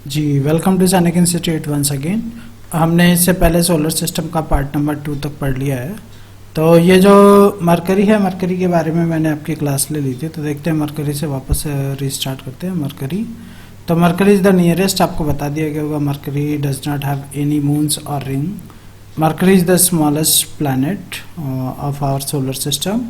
Ji welcome to सैनिक institute once again. हमने इससे पहले सोलर सिस्टम का पार्ट नंबर 2 तक पढ़ लिया है। तो ये जो मरकरी है, मरकरी के बारे में मैंने आपकी क्लास ले ली थी, तो देखते हैं मरकरी से वापस रीस्टार्ट करते हैं। मरकरी, तो मरकरी इज़ द नियरेस्ट, आपको बता दिया गया होगा। Mercury does not have any moons और ring. Mercury is the smallest planet of our solar system.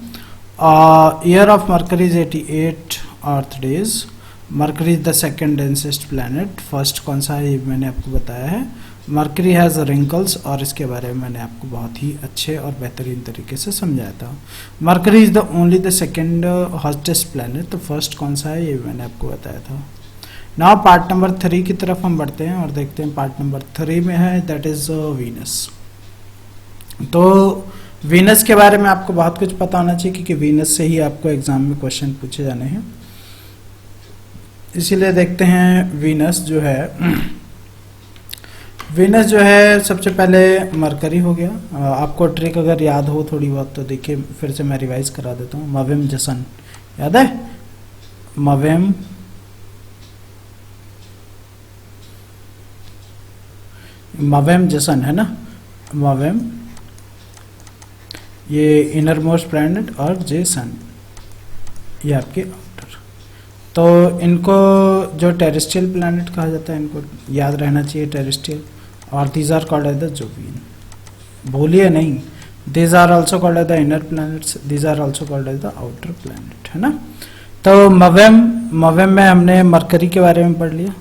Year of Mercury is 88 earth days. Mercury is the second densest planet. First कौन सा है ये मैंने आपको बताया है। मरकरी हैज़ रिंकल्स, और इसके बारे में मैंने आपको बहुत ही अच्छे और बेहतरीन तरीके से समझाया था। Mercury is the only the second hottest planet. तो फर्स्ट कौन सा है ये मैंने आपको बताया था। नाउ पार्ट नंबर 3 की तरफ हम बढ़ते हैं और देखते हैं पार्ट नंबर 3 में है, दैट इज वीनस। तो वीनस के बारे में आपको बहुत कुछ पता होना चाहिए, क्योंकि वीनस से ही आपको एग्जाम में क्वेश्चन पूछे जाने हैं। इसीलिए देखते हैं वीनस जो है, वीनस जो है सबसे पहले मरकरी हो गया। आपको ट्रिक अगर याद हो थोड़ी बहुत तो देखिए, फिर से मैं रिवाइज करा देता हूँ। मवेम जसन याद है, मवेम जसन है ना, मवेम ये इनर मोस्ट प्लैनेट और जे सन ये आपके आउटर। तो इनको जो टेरेस्ट्रियल प्लैनेट कहा जाता है, इनको याद रहना चाहिए, टेरेस्ट्रियल। और these are called as the Jovian, भूलिए नहीं, these are also called as the inner planets, these are also called as the outer planet, है ना। तो मवेम में हमने मरकरी के बारे में पढ़ लिया।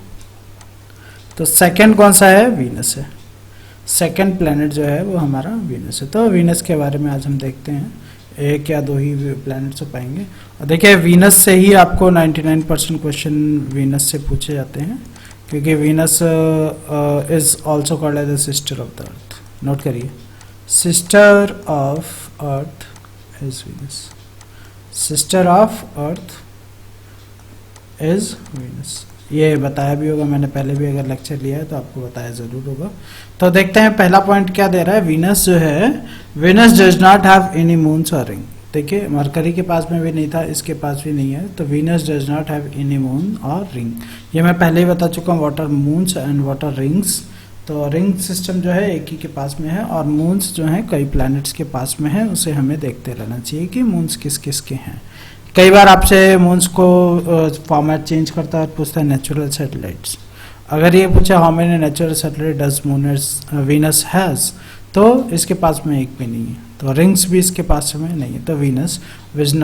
तो सेकंड कौन सा है, वीनस है। सेकंड प्लैनेट जो है वो हमारा वीनस है। तो वीनस के बारे में आज हम देखते हैं, एक या दो ही प्लैनेट्स हो पाएंगे। और देखिए वीनस से ही आपको 99% क्वेश्चन वीनस से पूछे जाते हैं, क्योंकि Venus is also called as the sister of the earth. Note करिए, sister of earth is Venus, sister of earth is Venus. ये बताया भी होगा मैंने पहले भी, अगर लेक्चर लिया है तो आपको बताया जरूर होगा। तो देखते हैं पहला पॉइंट क्या दे रहा है। वीनस जो है, Venus does not have any moons और रिंग। देखिए मरकरी के पास में भी नहीं था, इसके पास भी नहीं है। तो Venus does not have any moon और रिंग, ये मैं पहले ही बता चुका हूँ। Water moons and water rings. तो रिंग सिस्टम जो है एक ही के पास में है, और मून्स जो है कई प्लैनेट्स के पास में है। उसे हमें देखते रहना चाहिए कि मून्स किस किस के हैं। कई बार आपसे मून्स को फॉर्मेट चेंज करता है और पूछता है नेचुरल सैटेलाइट्स। अगर ये पूछे how many natural satellite does Venus has, तो इसके पास में एक भी नहीं है। तो रिंग्स भी इसके पास में नहीं है। तो Venus does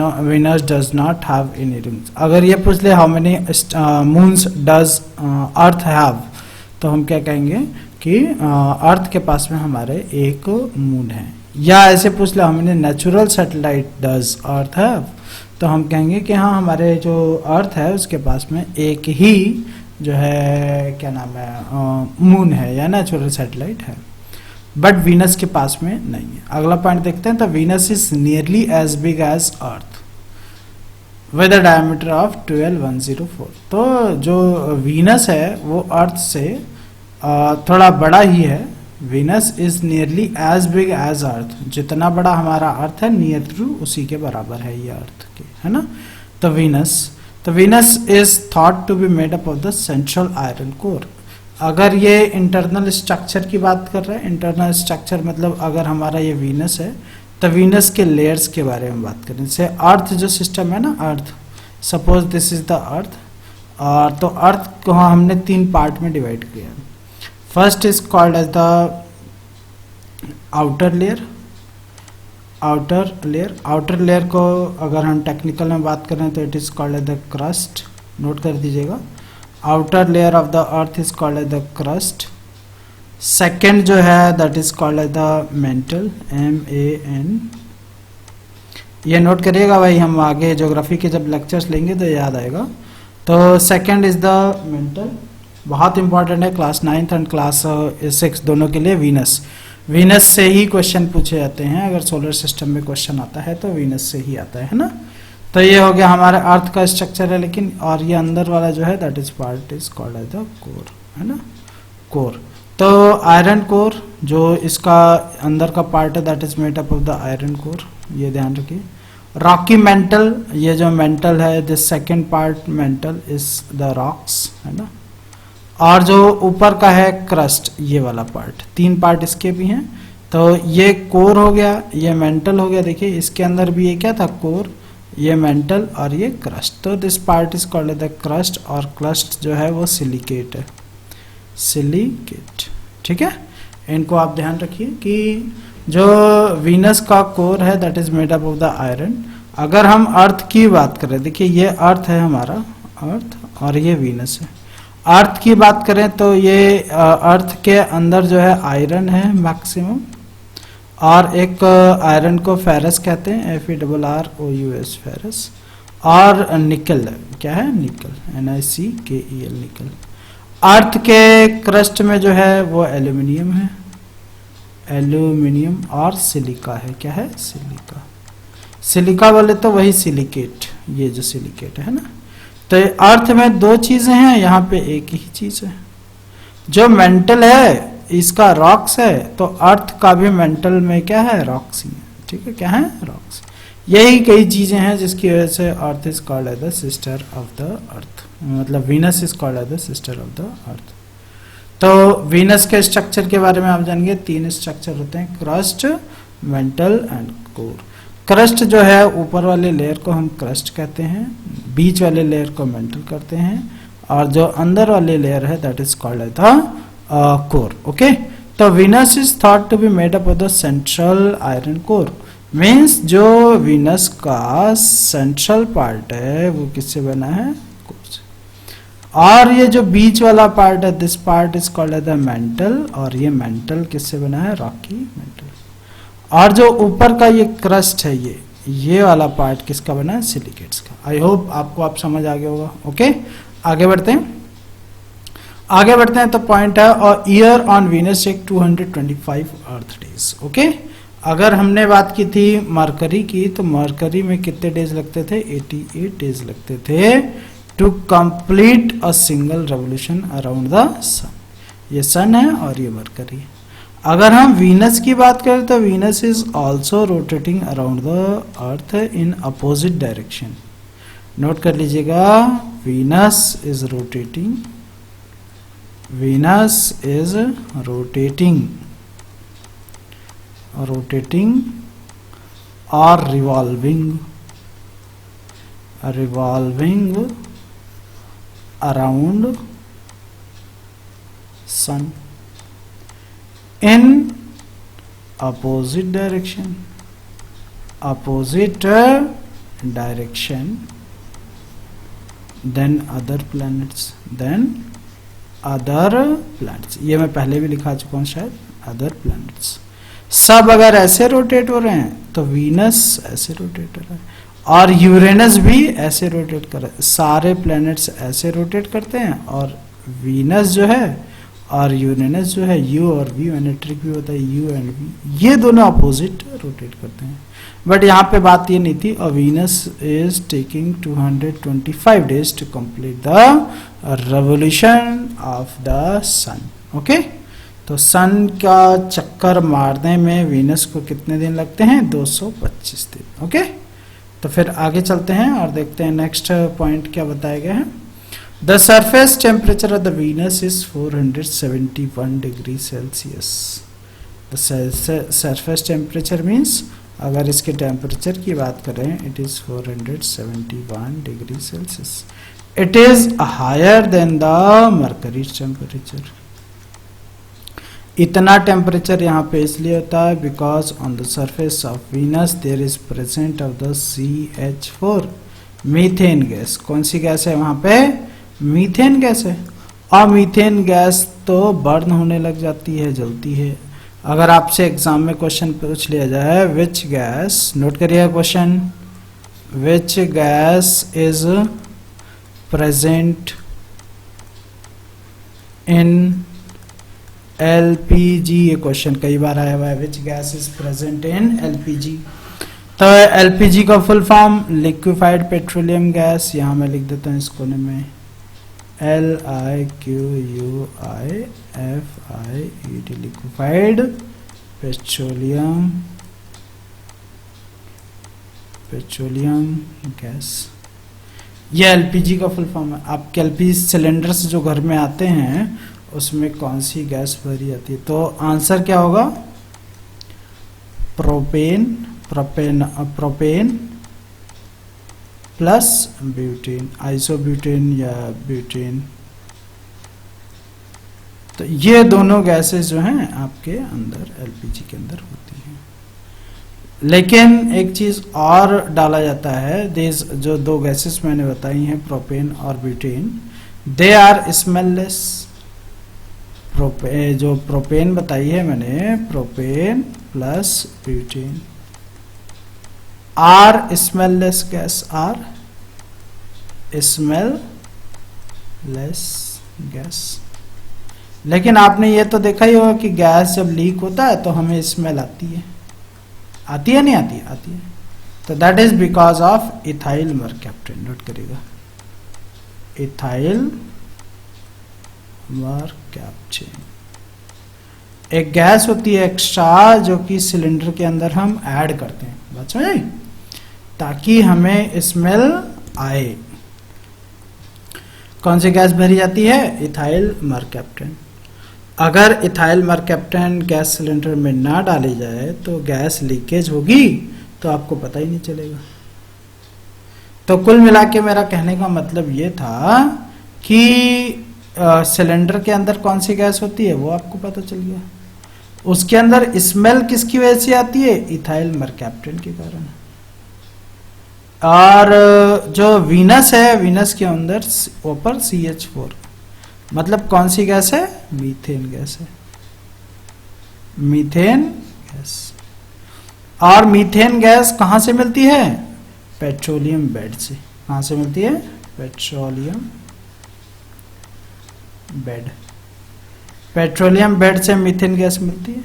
not have any rings. अगर ये पूछ ले how many moons does earth have, तो हम क्या कहेंगे कि अर्थ के पास में हमारे एक मून है। या ऐसे पूछ ले how many natural satellite does earth have, तो हम कहेंगे कि हाँ हमारे जो अर्थ है उसके पास में एक ही जो है क्या नाम है मून है या नेचुरल सैटेलाइट है, बट वीनस के पास में नहीं है। अगला पॉइंट देखते हैं। तो Venus is nearly as big as earth with a diameter of 12104। तो जो वीनस है वो अर्थ से थोड़ा बड़ा ही है। Venus is nearly as big as earth, जितना बड़ा हमारा अर्थ है नियर टू उसी के बराबर है ये अर्थ के, है ना। तो Venus is thought to be made up of the central iron core. अगर ये इंटरनल स्ट्रक्चर की बात कर रहे हैं, इंटरनल स्ट्रक्चर मतलब अगर हमारा ये वीनस है तो वीनस के लेयर्स के बारे में बात करें। जैसे अर्थ जो सिस्टम है ना, earth, suppose this is the earth, और तो अर्थ को हमने 3 पार्ट में डिवाइड किया। First is called as the outer layer. Outer layer को अगर हम टेक्निकल में बात करें तो it is called as the crust. Note कर दीजिएगा, outer layer of the earth is called as the crust. Second जो है that is called as the mantle, MAN। ये नोट करिएगा भाई, हम आगे ज्योग्राफी के जब लेक्चर्स लेंगे तो याद आएगा। तो सेकेंड इज द मेंटल, बहुत इंपॉर्टेंट है क्लास 9th एंड क्लास 6 दोनों के लिए। वीनस से ही क्वेश्चन पूछे जाते हैं, अगर सोलर सिस्टम में क्वेश्चन आता है तो वीनस से ही आता है ना। तो ये हो गया हमारे अर्थ का स्ट्रक्चर है, लेकिन और ये अंदर वाला जो है that is part is called as the core, है ना, कोर। तो आयरन कोर जो इसका अंदर का पार्ट है that is made up of the iron core, ये ध्यान रखिए। रॉकी मेंटल, ये जो मेंटल है this second part mental is the rocks, है ना। और जो ऊपर का है क्रस्ट, ये वाला पार्ट, 3 पार्ट इसके भी हैं। तो ये कोर हो गया, ये मेंटल हो गया। देखिए इसके अंदर भी ये क्या था, कोर, ये मेंटल और ये क्रस्ट। तो this part is called the crust, और क्रस्ट जो है वो सिलिकेट है, सिलिकेट। ठीक है, इनको आप ध्यान रखिए कि जो वीनस का कोर है that is made up of the iron. अगर हम अर्थ की बात करें, देखिए ये अर्थ है हमारा, अर्थ, और ये वीनस है। अर्थ की बात करें तो ये अर्थ के अंदर जो है आयरन है मैक्सिमम, और एक आयरन को फेरस कहते हैं, FeRROUS, फेरस। और निकल, क्या है, निकल, NiCKEL, निकल। अर्थ के क्रस्ट में जो है वो एल्यूमिनियम है, एल्यूमिनियम, और सिलिका है, क्या है, सिलिका। सिलिका बोले तो वही सिलिकेट, ये जो सिलिकेट है ना। तो अर्थ में 2 चीजें हैं, यहाँ पे एक ही चीज है। जो मेंटल है इसका रॉक्स है, तो अर्थ का भी मेंटल में क्या है, रॉक्स ही है। ठीक है, क्या है, रॉक्स। यही कई चीजें हैं जिसकी वजह से earth is called as the sister of the earth, मतलब Venus is called as the sister of the earth. तो वीनस के स्ट्रक्चर के बारे में आप जानेंगे, 3 स्ट्रक्चर होते हैं, crust, mental and core. Crust जो है ऊपर वाले लेयर को हम क्रस्ट कहते हैं, बीच वाले लेयर को मेंटल करते हैं, और जो अंदर वाले लेयर है that is called as the core. Okay, तो Venus is thought to be made up of the central iron core. Means जो वीनस का सेंट्रल पार्ट है वो किससे बना है, कोर से। और ये जो बीच वाला पार्ट है, this part is called as the mantle, और ये मेंटल किससे बना है, रॉकी मेंटल। और जो ऊपर का ये क्रस्ट है, ये वाला पार्ट किसका बना है, सिलिकेट्स का। आई होप आपको आप समझ आ गया होगा। ओके, आगे बढ़ते हैं। तो पॉइंट है, और year on Venus take 225 earth days. Okay, अगर हमने बात की थी मरकरी की, तो मरकरी में कितने डेज लगते थे, 88 डेज लगते थे to complete a single revolution around the sun. ये सन है और ये मरकरी है। अगर हम वीनस की बात करें तो Venus is also rotating around the earth in opposite direction. Note कर लीजिएगा, Venus is rotating, Venus is rotating or revolving around sun in opposite direction than other planets, ये मैं पहले भी लिखा चुका हूं शायद, अदर प्लैनेट्स। सब अगर ऐसे रोटेट हो रहे हैं तो वीनस ऐसे रोटेट हो रहा है, और यूरेनस भी ऐसे रोटेट कर रहा है। सारे प्लैनेट्स ऐसे रोटेट करते हैं, और वीनस जो है और यूरेनस जो है, यू और वी, मैग्नेटिक भी होता है, यू एंड वी, ये दोनों अपोजिट रोटेट करते हैं। बट यहाँ पे बात ये नहीं थी, और Venus is taking 225 days to complete the revolution of the sun. Okay, तो सन का चक्कर मारने में वीनस को कितने दिन लगते हैं, 225 दिन। ओके, तो फिर आगे चलते हैं और देखते हैं नेक्स्ट पॉइंट क्या बताया गया है। The surface temperature of the Venus is 471 degree Celsius. The surface temperature means, अगर इसके टेम्परेचर की बात करें, it is 471 degree Celsius. It is higher than the Mercury temperature. इतना टेम्परेचर यहाँ पे इसलिए होता है because on the surface of Venus there is present of the CH4, methane gas. कौन सी गैस है वहां पे, मीथेन गैस है। और मीथेन गैस तो बर्न होने लग जाती है, जलती है। अगर आपसे एग्जाम में क्वेश्चन पूछ लिया जाए, विच गैस, नोट करिए question, which gas is present in LPG, ये क्वेश्चन कई बार आया हुआ है, which gas is present in LPG। तो LPG का full form liquefied petroleum gas, यहाँ मैं लिख देता हूँ इस कोने में, LIQUIFIED, लिक्विफाइड पेट्रोलियम गैस। ये एलपीजी का फुल फॉर्म है। आपके एलपीजी सिलेंडर्स जो घर में आते हैं उसमें कौन सी गैस भरी जाती है? तो आंसर क्या होगा? Propane, propane plus butane, isobutane या ब्यूटेन। तो ये दोनों गैसेस जो हैं आपके अंदर एलपीजी के अंदर होती हैं। लेकिन एक चीज और डाला जाता है, दिस जो दो गैसेस मैंने बताई हैं प्रोपेन और ब्यूटेन, दे आर स्मेललेस। जो प्रोपेन बताई है मैंने, propane plus butane are smellless gas, are smellless gas. लेकिन आपने ये तो देखा ही होगा कि गैस जब लीक होता है तो हमें स्मेल आती है, आती है नहीं आती? आती है। तो that is because of ethyl mercaptan. Note करिएगा, इथाइल मरकैप्टन एक गैस होती है एक्स्ट्रा जो कि सिलेंडर के अंदर हम ऐड करते हैं, बात समझ आई, ताकि हमें स्मेल आए। कौन सी गैस भरी जाती है? Ethyl mercaptan. अगर इथाइल मरकैप्टन गैस सिलेंडर में ना डाली जाए तो गैस लीकेज होगी, तो आपको पता ही नहीं चलेगा। तो कुल मिला के मेरा कहने का मतलब ये था कि सिलेंडर के अंदर कौन सी गैस होती है वो आपको पता चल गया। उसके अंदर स्मेल किसकी वजह से आती है? इथाइल मरकैप्टन के कारण। और जो वीनस है, वीनस के अंदर ऊपर CH4, मतलब कौन सी गैस है? मीथेन गैस है, मीथेन गैस। और मीथेन गैस कहां से मिलती है? पेट्रोलियम बेड से। कहां से मिलती है? Petroleum bed. पेट्रोलियम बेड से मीथेन गैस मिलती है।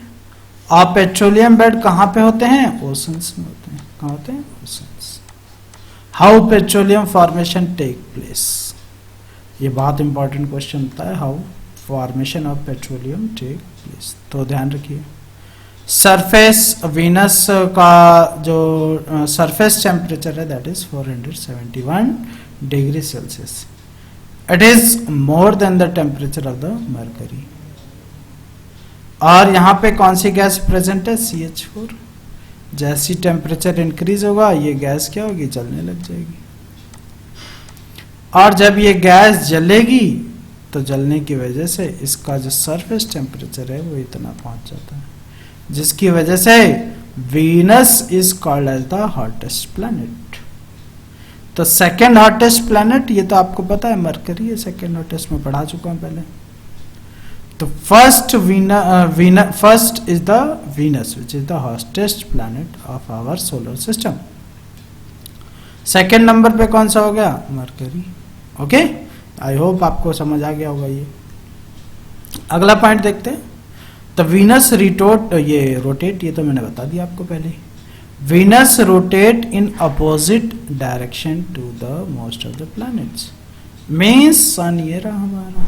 और पेट्रोलियम बेड कहां पे होते हैं? ओशंस में होते हैं। कहां होते हैं? Oceans. How petroleum formation take place? ये बहुत इंपॉर्टेंट क्वेश्चन होता है, how formation of petroleum take place. तो ध्यान रखिए, सरफेस वीनस का जो सरफेस टेम्परेचर है that is 471 degree Celsius. It is more than the temperature of the Mercury. और यहाँ पे कौन सी गैस प्रेजेंट है? CH4। जैसी टेम्परेचर इंक्रीज होगा ये गैस क्या होगी? जलने लग जाएगी। और जब ये गैस जलेगी तो जलने की वजह से इसका जो सरफेस टेम्परेचर है वो इतना पहुंच जाता है, जिसकी वजह से Venus is called as the hottest planet. तो सेकेंड हॉटेस्ट प्लैनेट, ये तो आपको पता है मरकरी है सेकेंड हॉटेस्ट, में पढ़ा चुका हूं पहले। तो first is the Venus which is the hottest planet of our solar system. Second number पे कौन सा हो गया? मरकरी। ओके, आई होप आपको समझ आ गया होगा ये। अगला पॉइंट देखते हैं। तो वीनस रोटेट, ये तो मैंने बता दिया आपको पहले। Venus rotate in opposite direction to the most of the planets. Means sun ये रहा हमारा,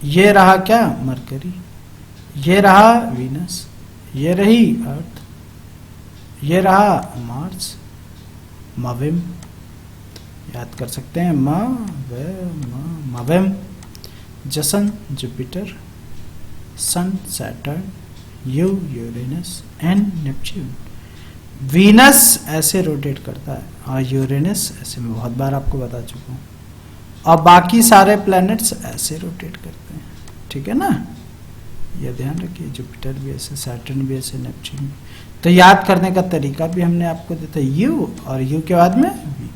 ये रहा क्या? मरकरी, ये रहा वीनस, ये रही अर्थ, ये रहा मार्स, मवेम, याद कर सकते हैं, मवेम, जसन, Jupiter, sun, Saturn, Uranus and Neptune. Venus ऐसे रोटेट करता है और यूरेनस ऐसे, मैं बहुत बार आपको बता चुका हूं, और बाकी सारे प्लैनेट्स ऐसे रोटेट करते हैं। ठीक है ना, ये ध्यान रखिए। जुपिटर भी ऐसे, सैटर्न भी ऐसे, नेपच्यून भी। तो याद करने का तरीका भी हमने आपको दिया, यू और यू के बाद में वी।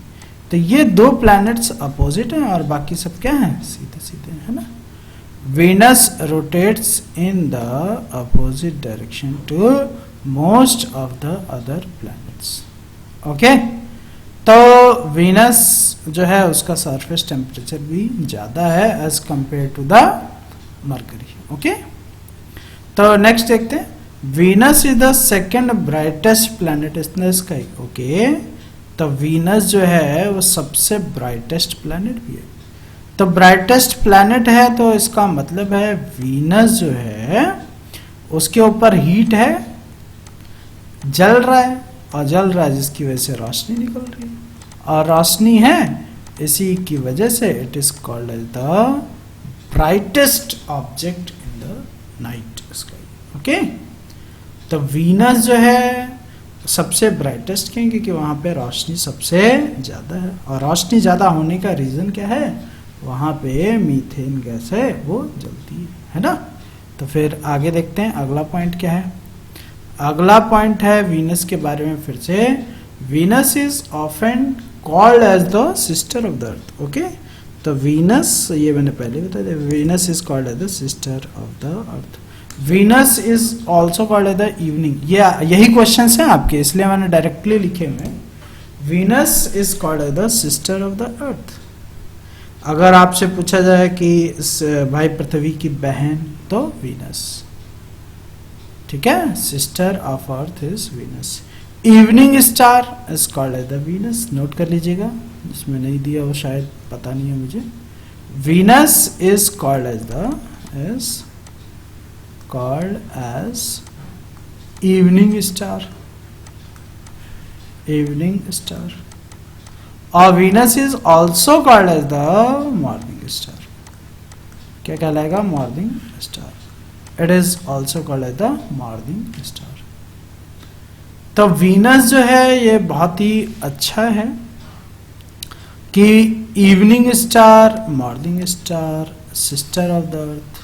तो ये दो प्लैनेट्स अपोजिट हैं और बाकी सब क्या हैं? सीधे सीधे, है ना। Venus rotates in the opposite direction to most of the other planets. Okay, तो वीनस जो है उसका सरफेस टेम्परेचर भी ज्यादा है as compare to the Mercury. Okay, तो नेक्स्ट देखते हैं। Venus is the second brightest planet in the sky. Okay, तो वीनस जो है वो सबसे ब्राइटेस्ट प्लैनेट भी है। तो ब्राइटेस्ट प्लैनेट है तो इसका मतलब है वीनस जो है उसके ऊपर हीट है, जल रहा है और जल रहा है, जिसकी वजह से रोशनी निकल रही है। और रोशनी है इसी की वजह से it is called as the brightest object in the night sky. Okay, तो वीनस जो है सबसे ब्राइटेस्ट क्यों, क्योंकि वहाँ पे रोशनी सबसे ज़्यादा है, और रोशनी ज़्यादा होने का रीज़न क्या है, वहाँ पे मीथेन गैस है वो जलती है ना। तो फिर आगे देखते हैं अगला पॉइंट क्या है। अगला पॉइंट है वीनस के बारे में फिर से, Venus is often called as the sister of the earth. Okay, तो वीनस, ये मैंने पहले बता दिया, Venus is called as the sister of the earth. Venus is also called as the evening, ये यही क्वेश्चन हैं आपके, इसलिए मैंने डायरेक्टली लिखे हुए। Venus is called as the sister of the earth. अगर आपसे पूछा जाए कि भाई पृथ्वी की बहन, तो वीनस, ठीक है, sister of earth is Venus. Evening star is called as the Venus, note कर लीजिएगा, जिसमें नहीं दिया वो शायद पता नहीं है मुझे। Venus is called as evening star, और Venus is also called as the morning star. क्या कहलाएगा, morning star. It is also called as the morning star. तो वीनस जो है ये बहुत ही अच्छा है कि evening star, morning star, sister of the earth.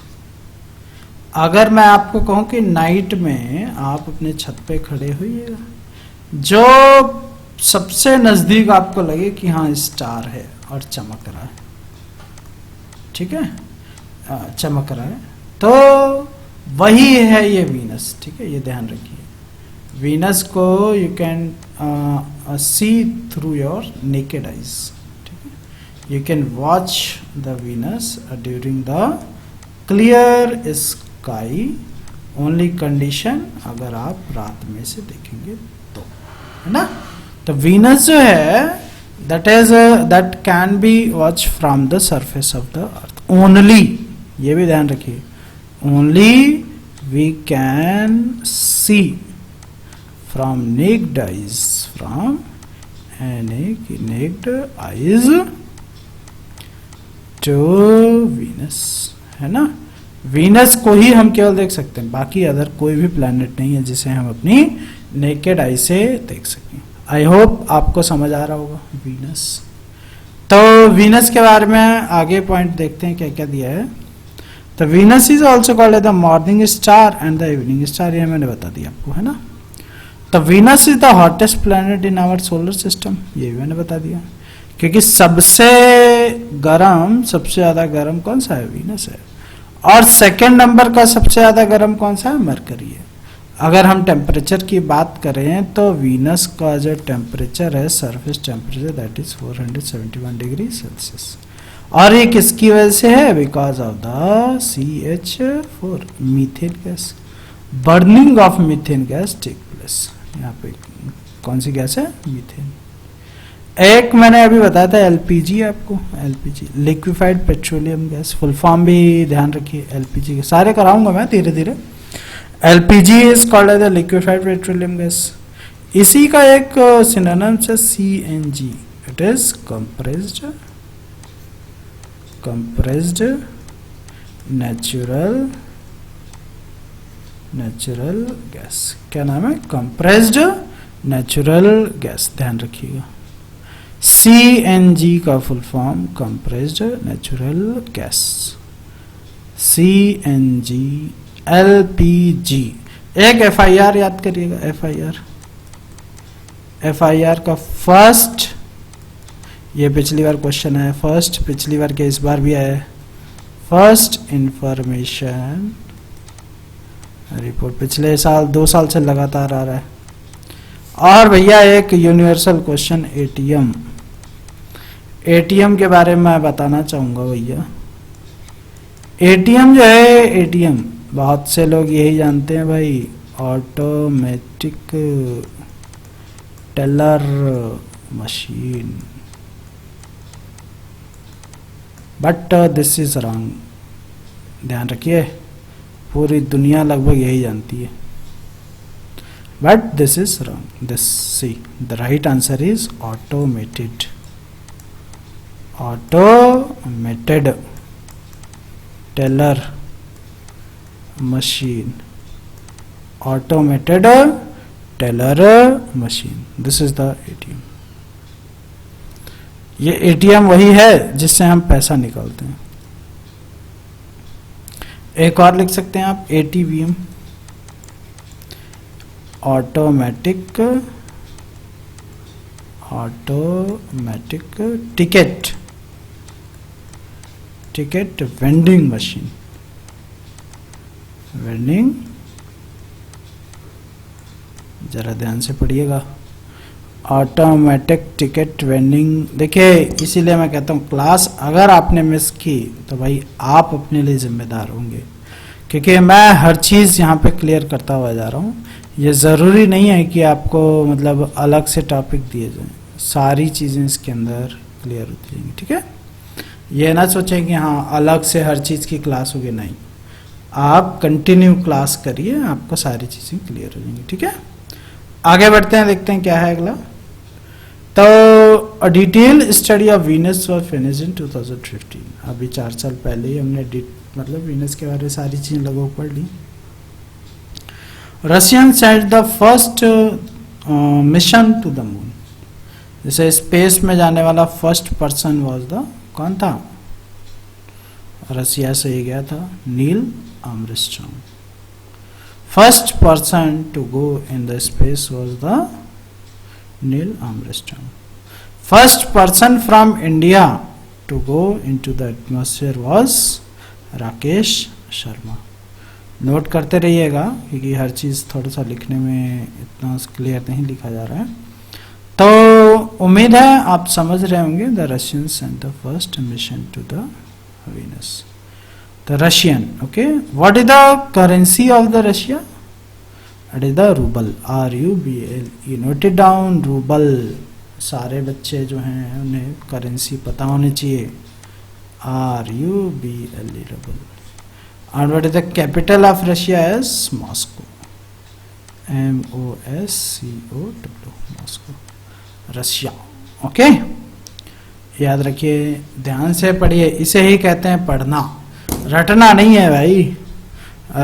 अगर मैं आपको कहूं कि नाइट में आप अपने छत पे खड़े होइएगा, जो सबसे नजदीक आपको लगे कि हाँ स्टार है और चमक रहा है, ठीक है, चमक रहा है, तो वही है ये वीनस। ठीक है, ये ध्यान रखिए, वीनस को you can see through your naked eyes. ठीक है, you can watch the Venus during the clear sky, only condition अगर आप रात में से देखेंगे तो, है ना। तो वीनस जो है that can be watch from the surface of the earth only, ये भी ध्यान रखिए, only we can see from naked eyes, from naked eyes to Venus, है ना। वीनस को ही हम केवल देख सकते हैं, बाकी अदर कोई भी प्लैनेट नहीं है जिसे हम अपनी नेकेड आई से देख सकें। आई होप आपको समझ आ रहा होगा वीनस। तो वीनस के बारे में आगे पॉइंट देखते हैं क्या क्या दिया है। तो Venus is also called the morning star and the evening star, ये मैंने बता दिया आपको, है ना। तो Venus is the hottest planet in our solar system, ये भी मैंने बता दिया, क्योंकि सबसे ज्यादा गर्म कौन सा है, वीनस है। और सेकेंड नंबर का सबसे ज्यादा गर्म कौन सा है, मरकरी है। अगर हम टेम्परेचर की बात करें तो वीनस का जो टेम्परेचर है, surface temperature, that is 471 degree Celsius. और ये किसकी वजह से है, because of the CH4 methane gas, burning of methane gas take place. यहाँ पे कौन सी गैस है, मीथेन। एक मैंने अभी बताया था LPG, आपको LPG liquefied petroleum gas, full form भी ध्यान रखिए, LPG के सारे कराऊंगा मैं धीरे धीरे। LPG is called as the liquefied petroleum gas. इसी का एक सिनोनिम्स है CNG, it is compressed natural gas. क्या नाम है, कंप्रेस्ड नेचुरल गैस, ध्यान रखिएगा। CNG का full form compressed natural gas, CNG। LPG, एक FIR याद करिएगा, FIR का फर्स्ट, ये पिछली बार क्वेश्चन है, फर्स्ट पिछली बार के इस बार भी आया है, फर्स्ट इंफॉर्मेशन रिपोर्ट, पिछले साल 2 साल से लगातार आ रहा है। और भैया एक यूनिवर्सल क्वेश्चन ATM के बारे में मैं बताना चाहूंगा भैया। ATM जो है, ATM बहुत से लोग यही जानते हैं भाई, automatic teller machine, but this is wrong, ध्यान रखिए, पूरी दुनिया लगभग यही जानती है, but this is wrong. This see the right answer is automated automated teller machine, automated teller machine. This is the ATM. ये ATM वही है जिससे हम पैसा निकालते हैं. एक और लिख सकते हैं आप ATVM, automatic ticket vending machine. Vending, जरा ध्यान से पढ़िएगा, ऑटोमेटिक टिकट वेंडिंग. देखिए इसीलिए मैं कहता हूँ क्लास अगर आपने मिस की तो भाई आप अपने लिए जिम्मेदार होंगे, क्योंकि मैं हर चीज़ यहाँ पे क्लियर करता हुआ जा रहा हूँ. ये ज़रूरी नहीं है कि आपको मतलब अलग से टॉपिक दिए जाएं, सारी चीज़ें इसके अंदर क्लियर होती जाएंगी. ठीक है, ये ना सोचें कि हाँ अलग से हर चीज़ की क्लास होगी, नहीं, आप कंटिन्यू क्लास करिए, आपको सारी चीज़ें क्लियर हो जाएंगी. ठीक है, आगे बढ़ते हैं, देखते हैं क्या है अगला. तो a detail study of Venus was finished इन 2015. अभी 4 साल पहले ही हमने मतलब वीनस के बारे में सारी चीज़ें लगभग पढ़ ली. Russian send the first mission to the moon. जैसे स्पेस में जाने वाला फर्स्ट पर्सन वाज द, कौन था? रसिया से ही गया था, Neil Armstrong. First person to go in the space was the Neil Armstrong. First person from India to go into the atmosphere was Rakesh Sharma. Note करते रहिएगा क्योंकि हर चीज़ थोड़ा सा लिखने में इतना क्लियर नहीं लिखा जा रहा है. तो उम्मीद है आप समझ रहे होंगे. The Russian sent the first mission to the Venus. The Russian, okay, what is the currency of the Russia? It is the rouble, RUBL. Note it down, rouble. सारे बच्चे जो हैं उन्हें करेंसी पता होनी चाहिए, RUBL, rouble. And what is the capital of Russia? Is Moscow, MOSCOW, Moscow, Russia. Okay, याद रखिए, ध्यान से पढ़िए. इसे ही कहते हैं पढ़ना, रटना नहीं है भाई.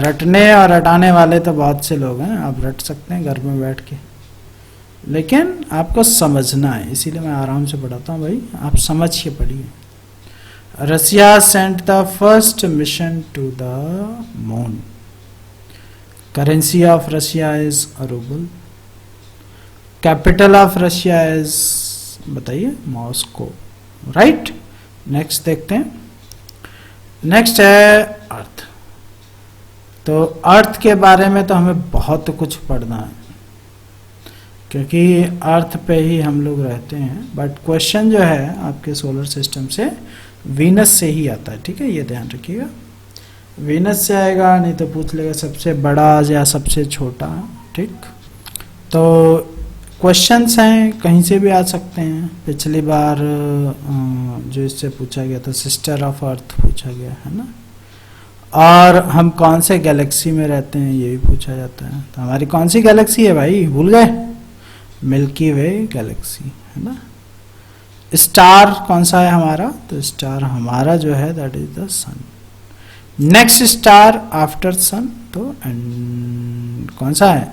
रटने और रटाने वाले तो बहुत से लोग हैं, आप रट सकते हैं घर में बैठ के, लेकिन आपको समझना है, इसीलिए मैं आराम से पढ़ाता हूँ भाई, आप समझ के पढ़िए. Russia sent the first mission to the moon. Currency of Russia is ruble. Capital of Russia is, बताइए, मॉस्को. राइट, नेक्स्ट देखते हैं. नेक्स्ट है अर्थ. तो अर्थ के बारे में तो हमें बहुत कुछ पढ़ना है, क्योंकि अर्थ पे ही हम लोग रहते हैं. बट क्वेश्चन जो है आपके सोलर सिस्टम से वीनस से ही आता है. ठीक है, ये ध्यान रखिएगा, वीनस से आएगा, नहीं तो पूछ लेगा सबसे बड़ा या सबसे छोटा. ठीक, तो क्वेश्चंस हैं कहीं से भी आ सकते हैं. पिछली बार जो इससे पूछा गया था, सिस्टर ऑफ अर्थ पूछा गया है ना, और हम कौन से गैलेक्सी में रहते हैं ये भी पूछा जाता है. तो हमारी कौन सी गैलेक्सी है भाई, भूल गए? मिल्की वे गैलेक्सी है ना. स्टार कौन सा है हमारा? तो स्टार हमारा जो है that is the sun. Next star after sun तो कौन सा है?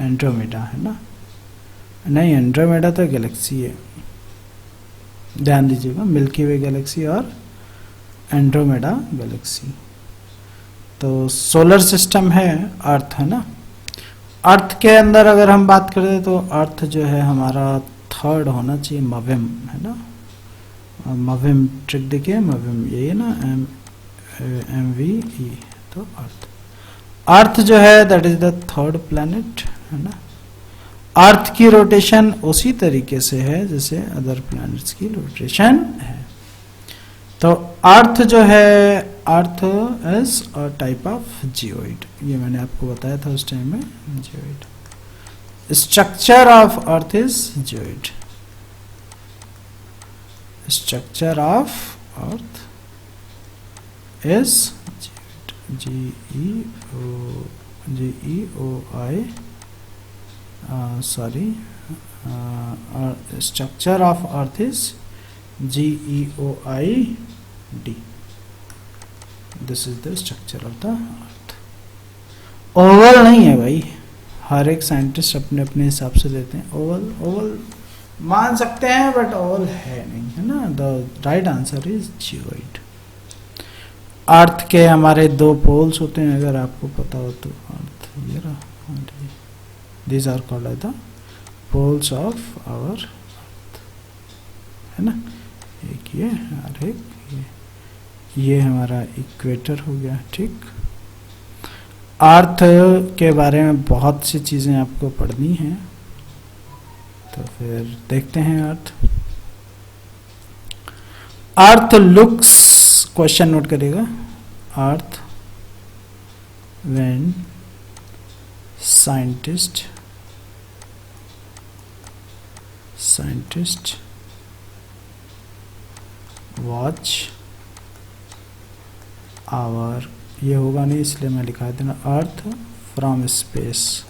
एंड्रोमेडा है ना. नहीं, एंड्रोमेडा तो गैलेक्सी है, ध्यान दीजिएगा. मिल्की वे गैलेक्सी और एंड्रोमेडा गैलेक्सी. तो सोलर सिस्टम है, अर्थ है ना. अर्थ के अंदर अगर हम बात करें तो अर्थ जो है हमारा थर्ड होना चाहिए, मविम है ना. मविम ट्रिक देखिए, मविम यही है ना, MVE. तो अर्थ जो है that is the third planet है ना. अर्थ की रोटेशन उसी तरीके से है जैसे अदर प्लैनेट्स की रोटेशन है. तो अर्थ जो है, earth is a type of geoid. ये मैंने आपको बताया था उस टाइम में, geoid. Structure of Earth is geoid. Structure of Earth is geoid. GEOI. Sorry. Structure of Earth is GEOID, this is the structure of the earth. Oval नहीं है भाई, हर एक साइंटिस्ट अपने अपने हिसाब से देते हैं। ओवल मान सकते हैं बट ओवल है नहीं, है ना। The right answer is geoid. Earth के हमारे दो पोल्स होते हैं, अगर आपको पता हो तो। अर्थ ये रहा, these are called the poles of our earth, है ना। एक ये और एक ये हमारा इक्वेटर हो गया, ठीक। अर्थ के बारे में बहुत सी चीजें आपको पढ़नी है, तो फिर देखते हैं। अर्थ लुक्स, क्वेश्चन नोट करिएगा। अर्थ व्हेन साइंटिस्ट वॉच आवर, ये होगा नहीं इसलिए मैं लिखा देना, earth from space,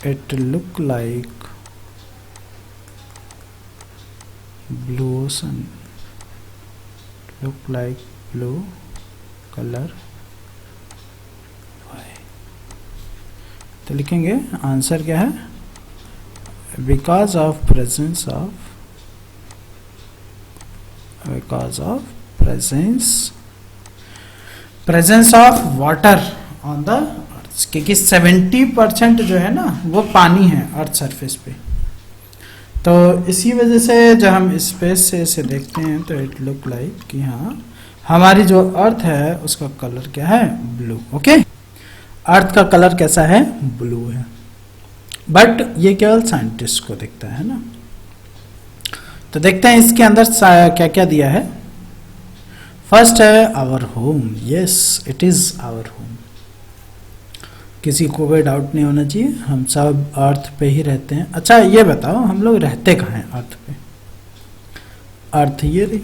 it look like blue ocean, look like blue colour. तो लिखेंगे आंसर क्या है, because of presence of water on the earth, क्योंकि 70% जो है ना वो पानी है अर्थ सरफेस पे। तो इसी वजह से जब हम स्पेस से इसे देखते हैं तो इट लुक लाइक कि हाँ हमारी जो अर्थ है उसका कलर क्या है, ब्लू। ओके, अर्थ का कलर कैसा है, ब्लू है। बट ये केवल साइंटिस्ट को दिखता है ना। तो देखते हैं इसके अंदर क्या क्या दिया है। फर्स्ट है our home, yes it is our home. किसी को कोई डाउट नहीं होना चाहिए, हम सब अर्थ पे ही रहते हैं। अच्छा ये बताओ हम लोग रहते कहाँ हैं अर्थ पे? अर्थ ये रही,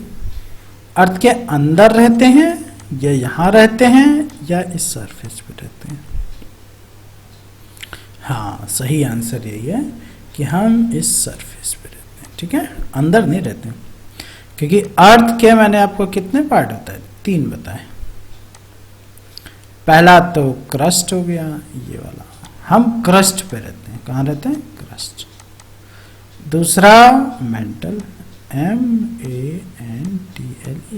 अर्थ के अंदर रहते हैं या यहाँ रहते हैं या इस सरफेस पे रहते हैं? हाँ सही आंसर यही है कि हम इस सरफेस पे रहते हैं, ठीक है, अंदर नहीं रहते। क्योंकि अर्थ के मैंने आपको कितने पार्ट होता है, 3 बताए। पहला तो क्रस्ट हो गया ये वाला, हम क्रस्ट पे रहते हैं। कहाँ रहते हैं, क्रस्ट। दूसरा मेंटल, MENTLE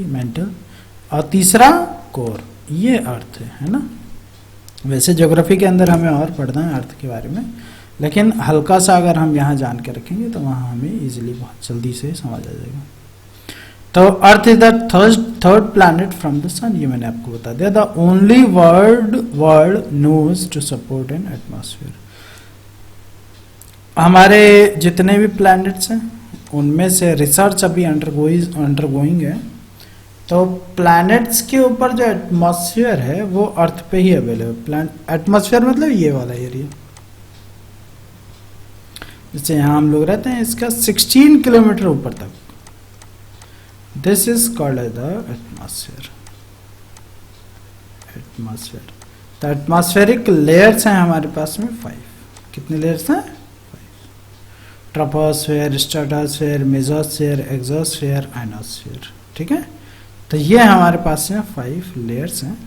मेंटल। और तीसरा कोर, ये अर्थ है ना। वैसे ज्योग्राफी के अंदर हमें और पढ़ना है अर्थ के बारे में, लेकिन हल्का सा अगर हम यहाँ जान के रखेंगे तो वहाँ हमें इजीली बहुत जल्दी से समझ आ जाएगा। तो earth is the third planet from the sun, ये मैंने आपको बता दिया। The only world knows to support an atmosphere. हमारे जितने भी प्लैनेट्स हैं उनमें से रिसर्च अभी अंडरगोइंग है। तो प्लैनेट्स के ऊपर जो एटमॉस्फेयर है वो अर्थ पे ही अवेलेबल। एटमॉस्फेयर मतलब ये वाला एरिया, जैसे यहाँ हम लोग रहते हैं, इसका 16 किलोमीटर ऊपर तक। This is called as the atmosphere. तो एटमॉस्फेरिक लेयर्स हैं हमारे पास में 5। कितने लेयर्स हैं, 5। Troposphere, stratosphere, mesosphere, exosphere, ionosphere, ठीक है। तो ये हमारे पास में 5 लेयर्स हैं।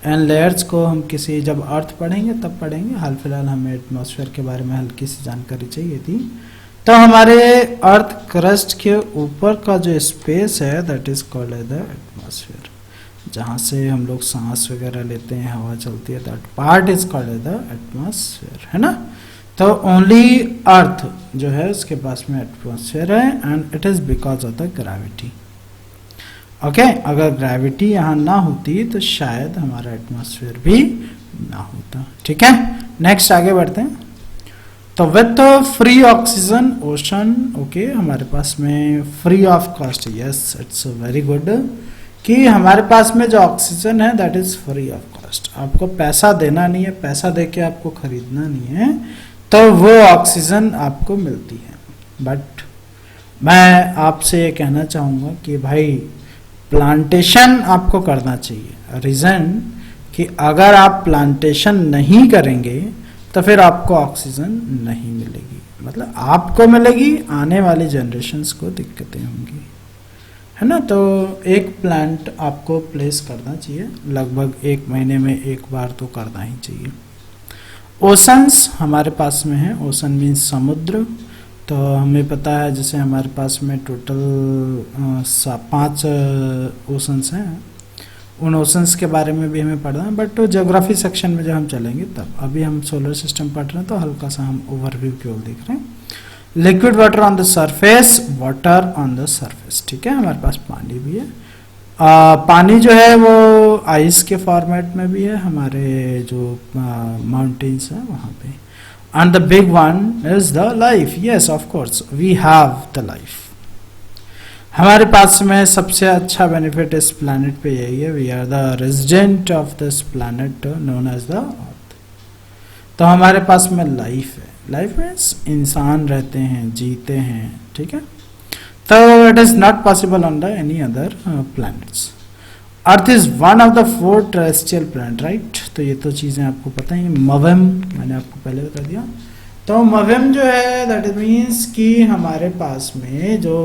एंड लेयर्स को हम किसी जब अर्थ पढ़ेंगे तब पढ़ेंगे, हाल फिलहाल हमें एटमॉस्फेयर के बारे में हल्की सी जानकारी चाहिए थी। तो हमारे अर्थ क्रस्ट के ऊपर का जो स्पेस है that is called as the atmosphere, जहाँ से हम लोग सांस वगैरह लेते हैं, हवा चलती है, that part is called as the atmosphere, है ना। तो ओनली अर्थ जो है उसके पास में एटमॉस्फेयर है and it is because of the gravity. Okay, अगर ग्रेविटी यहाँ ना होती तो शायद हमारा एटमॉस्फेयर भी ना होता, ठीक है। नेक्स्ट आगे बढ़ते हैं। तो with free oxygen ocean, okay, हमारे पास में free of cost, yes it's very good कि हमारे पास में जो ऑक्सीजन है that is free of cost. आपको पैसा देना नहीं है, पैसा देके आपको खरीदना नहीं है, तो वो ऑक्सीजन आपको मिलती है। बट मैं आपसे ये कहना चाहूँगा कि भाई प्लांटेशन आपको करना चाहिए। रीज़न कि अगर आप प्लांटेशन नहीं करेंगे तो फिर आपको ऑक्सीजन नहीं मिलेगी, मतलब आपको मिलेगी, आने वाली जनरेशन्स को दिक्कतें होंगी, है ना। तो एक प्लांट आपको प्लेस करना चाहिए, लगभग 1 महीने में एक बार तो करना ही चाहिए। ओशंस हमारे पास में है, ओशन मीन्स समुद्र। तो हमें पता है जैसे हमारे पास में टोटल 5 ओशंस हैं, उन ओशंस के बारे में भी हमें पढ़ना है, बट तो ज्योग्राफी सेक्शन में जब हम चलेंगे तब, अभी हम सोलर सिस्टम पढ़ रहे हैं तो हल्का सा हम ओवरव्यू केवल देख रहे हैं। Liquid water on the surface, water on the surface, ठीक है। हमारे पास पानी भी है, पानी जो है वो आइस के फॉर्मेट में भी है, हमारे जो माउंटेन्स हैं वहाँ पे। And the big one is the life, yes of course we have the life. हमारे पास में सबसे अच्छा बेनिफिट इस प्लैनेट पे यही है, we are the resident of this planet known as the earth. तो हमारे पास में लाइफ है, लाइफ मीन्स इंसान रहते हैं, जीते हैं, ठीक है। तो it is not possible on the any other planets. Earth is one of the 4 terrestrial planet, right. तो ये तो चीजें आपको पता ही, मवम मैंने आपको पहले बता दिया। तो मवम जो है दैट मीन्स कि हमारे पास में जो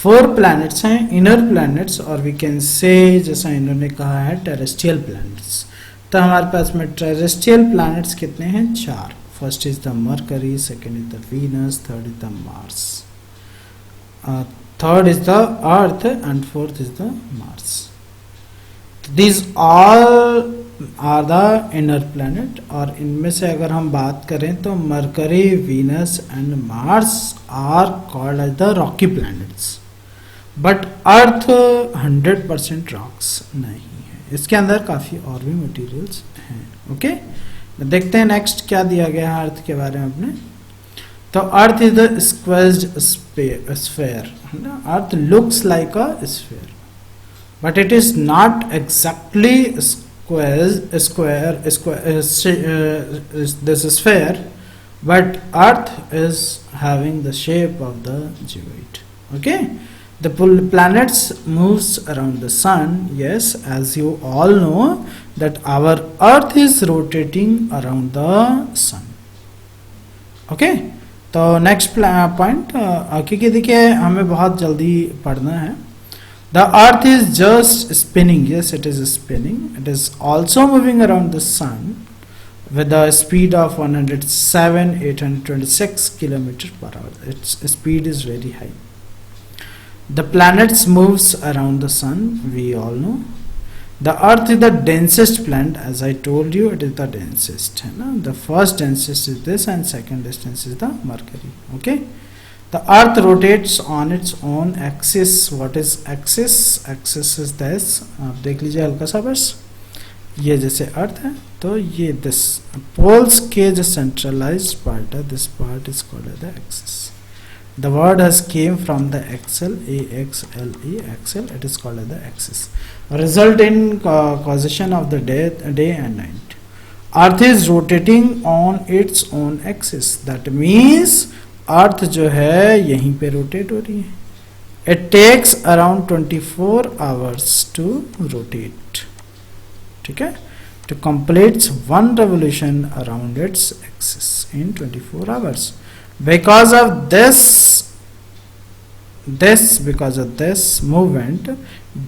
4 प्लैनेट्स हैं, इनर प्लैनेट्स, और वी कैन से जैसा इन्होंने कहा है टेरेस्ट्रियल प्लैनेट्स। तो हमारे पास में टेरेस्ट्रियल प्लैनेट्स कितने हैं? 4। First is the Mercury, second is the Venus, third is the Mars, third is the earth and fourth is the Mars. These all are the inner planet. और इनमें से अगर हम बात करें तो Mercury, Venus and Mars are called as the rocky planets, but earth 100% rocks नहीं है, इसके अंदर काफी और भी मटेरियल्स हैं। ओके, देखते हैं नेक्स्ट क्या दिया गया है अर्थ के बारे में अपने। तो earth is the squared sphere, earth looks like a sphere but it is not exactly this sphere, but earth is having the shape of the geoid. Okay, the planets moves around the sun, yes, as you all know that our earth is rotating around the sun. Okay, तो next point क्योंकि देखिए हमें बहुत जल्दी पढ़ना है। The earth is just spinning, yes it is spinning, it is also moving around the sun with a speed of 107,826 km/h. Its speed is very high. The planets moves around the sun, we all know. The earth is the densest planet, as I told you, it is the densest, है ना? The first densest is this and second densest is the Mercury. Okay, the earth rotates on its own axis. What is axis? Axis is this, आप देख लीजिए हल्का सा बस, ये जैसे अर्थ है तो ये दिस पोल्स के जो सेंट्रलाइज्ड पार्ट है, this part is called the axis. The word has came from the axle, A-X-L-E, axle, it is called the axis. Result in causation of the day and night. Earth is rotating on its own axis. That means earth जो है यहीं पे rotate हो रही है। It takes around 24 hours to rotate, ठीक है, to completes 1 revolution around its axis in 24 hours. Because of this movement,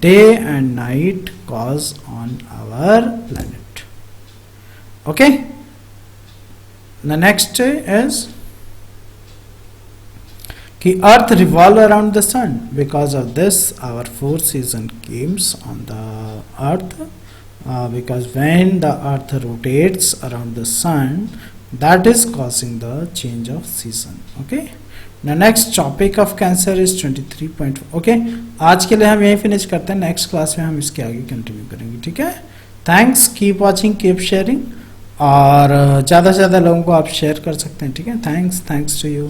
day and night cause on our planet. Okay, the next is कि अर्थ revolve around the sun. Because of this our 4 seasons comes on the earth, because when the earth rotates around the sun, that is causing the change of season. Okay, the next topic of cancer is 23.4. okay, आज के लिए हम यही finish करते हैं, next class में हम इसके आगे कंटिन्यू करेंगे, ठीक है। Thanks, keep watching, keep sharing, और ज़्यादा से ज़्यादा लोगों को आप शेयर कर सकते हैं, ठीक है। Thanks to you.